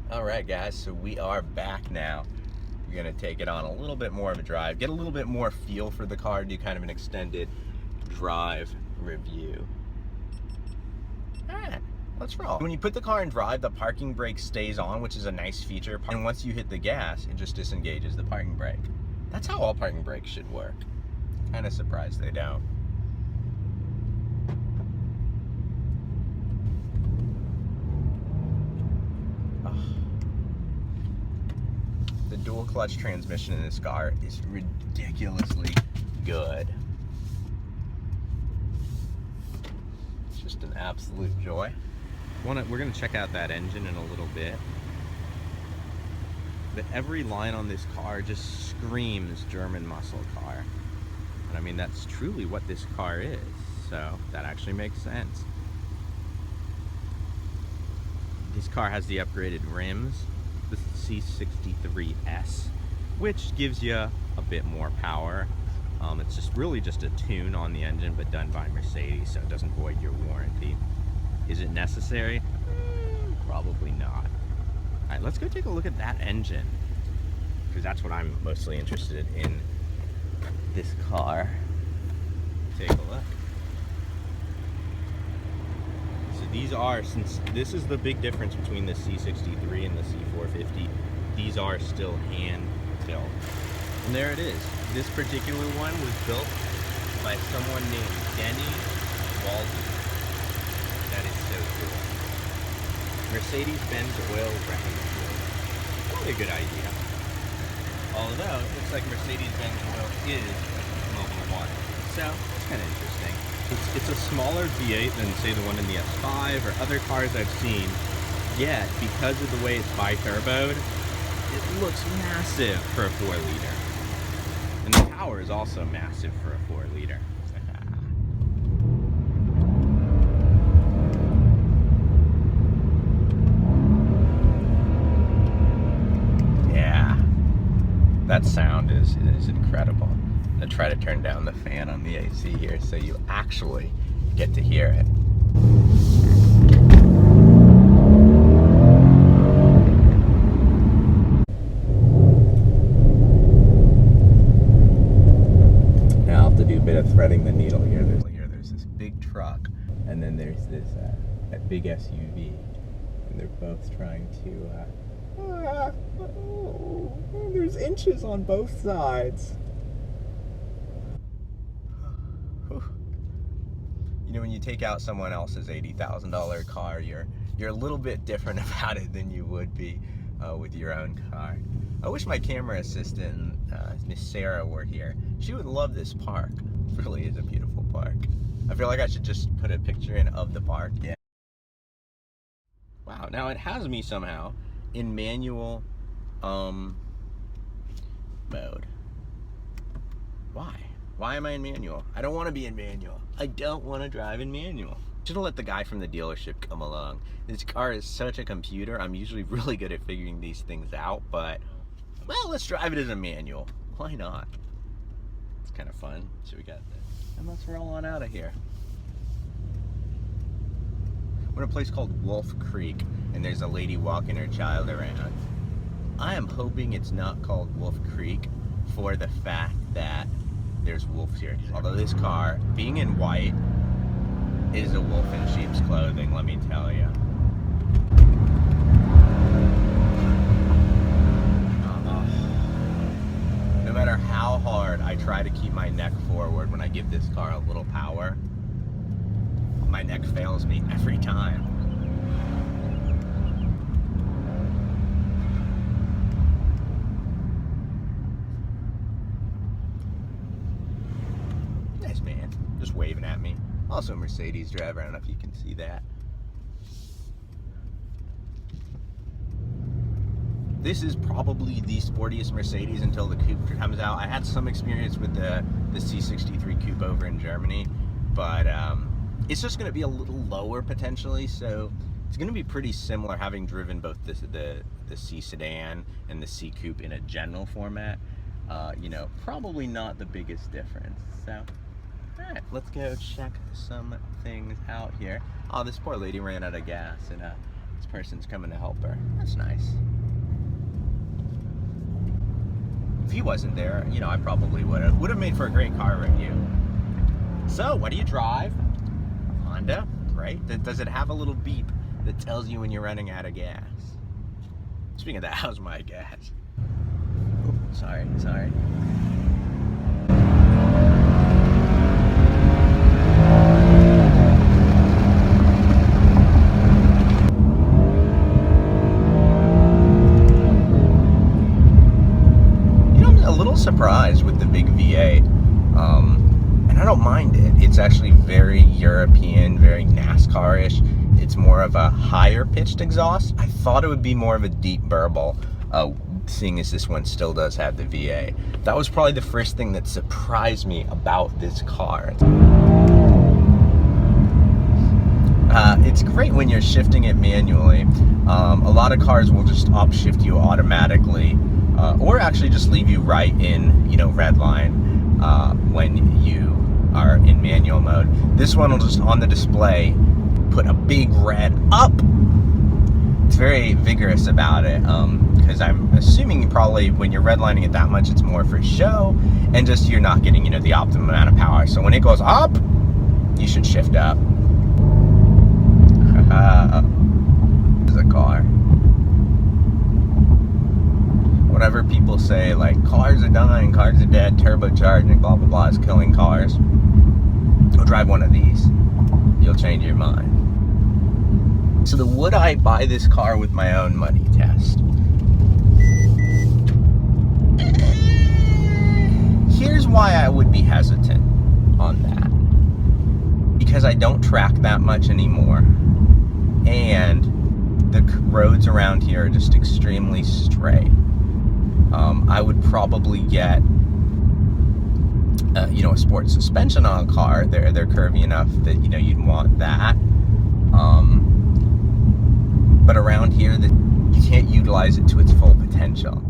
All right, guys, so we are back now. We're gonna take it on a little bit more of a drive, get a little bit more feel for the car, do kind of an extended drive review. All right, let's roll. When you put the car in drive, the parking brake stays on, which is a nice feature. And once you hit the gas, it just disengages the parking brake. That's how all parking brakes should work. Kind of surprised they don't. The dual clutch transmission in this car is ridiculously good. It's just an absolute joy. We're gonna check out that engine in a little bit. But every line on this car just screams German muscle car. And I mean, that's truly what this car is. So that actually makes sense. This car has the upgraded rims. The C63S, which gives you a bit more power. It's just really just a tune on the engine, but done by Mercedes, so it doesn't void your warranty. Is it necessary? Probably not. All right, let's go take a look at that engine, because that's what I'm mostly interested in this car. Take a look. These are, since this is the big difference between the C63 and the C450, these are still hand built. And there it is. This particular one was built by someone named Denny Walden. That is so cool. Mercedes-Benz oil recommended. Probably a good idea. Although, it looks like Mercedes-Benz oil is Mobil 1. So, that's kind of interesting. It's a smaller V8 than, say, the one in the S5 or other cars I've seen, yet because of the way it's bi-turboed, it looks massive for a 4-liter. And the power is also massive for a 4-liter. Yeah, that sound is incredible. I try to turn down the fan on the AC here so you actually get to hear it. Now I'll have to do a bit of threading the needle here. There's this big truck, and then there's this that big SUV, and they're both trying to. There's inches on both sides. You know, when you take out someone else's $80,000 car, you're a little bit different about it than you would be with your own car. I wish my camera assistant, Miss Sarah, were here. She would love this park. It really is a beautiful park. I feel like I should just put a picture in of the park. Yeah. Wow. Now it has me somehow in manual mode. Why? Why am I in manual? I don't want to be in manual. I don't want to drive in manual. Should have let the guy from the dealership come along. This car is such a computer. I'm usually really good at figuring these things out, but, well, let's drive it as a manual. Why not? It's kind of fun. So we got this. And let's roll on out of here. We're in a place called Wolf Creek, and there's a lady walking her child around. I am hoping it's not called Wolf Creek for the fact that there's wolves here. Although this car, being in white, is a wolf in sheep's clothing, let me tell you. No matter how hard I try to keep my neck forward when I give this car a little power, my neck fails me every time. Nice man, just waving at me. Also a Mercedes driver, I don't know if you can see that. This is probably the sportiest Mercedes until the coupe comes out. I had some experience with the C63 coupe over in Germany, but it's just going to be a little lower potentially, so it's going to be pretty similar having driven both the C sedan and the C coupe in a general format. You know, probably not the biggest difference. So, alright, let's go check some things out here. Oh, this poor lady ran out of gas, and This person's coming to help her. That's nice. If he wasn't there, you know, I probably would have made for a great car review. So, what do you drive? Honda, right? Does it have a little beep that tells you when you're running out of gas? Speaking of that, how's my gas? Oh, sorry. Surprised with the big V8, and I don't mind it. It's actually very European, very NASCAR-ish. It's more of a higher pitched exhaust. I thought it would be more of a deep burble, seeing as this one still does have the V8. That was probably the first thing that surprised me about this car. It's great when you're shifting it manually. A lot of cars will just upshift you automatically, or actually just leave you right in, you know, red line when you are in manual mode. This one will just, on the display, put a big red up. It's very vigorous about it, because I'm assuming you probably, when you're redlining it that much, it's more for show, and just you're not getting, you know, the optimum amount of power. So when it goes up, you should shift up. There's a car. Whatever people say, like, cars are dying, cars are dead, turbocharging, blah blah blah, is killing cars. Go drive one of these. You'll change your mind. So would I buy this car with my own money test? Here's why I would be hesitant on that. Because I don't track that much anymore. And the roads around here are just extremely straight. I would probably get, you know, a sport suspension on a car. They're curvy enough that, you know, you'd want that. But around here, that you can't utilize it to its full potential.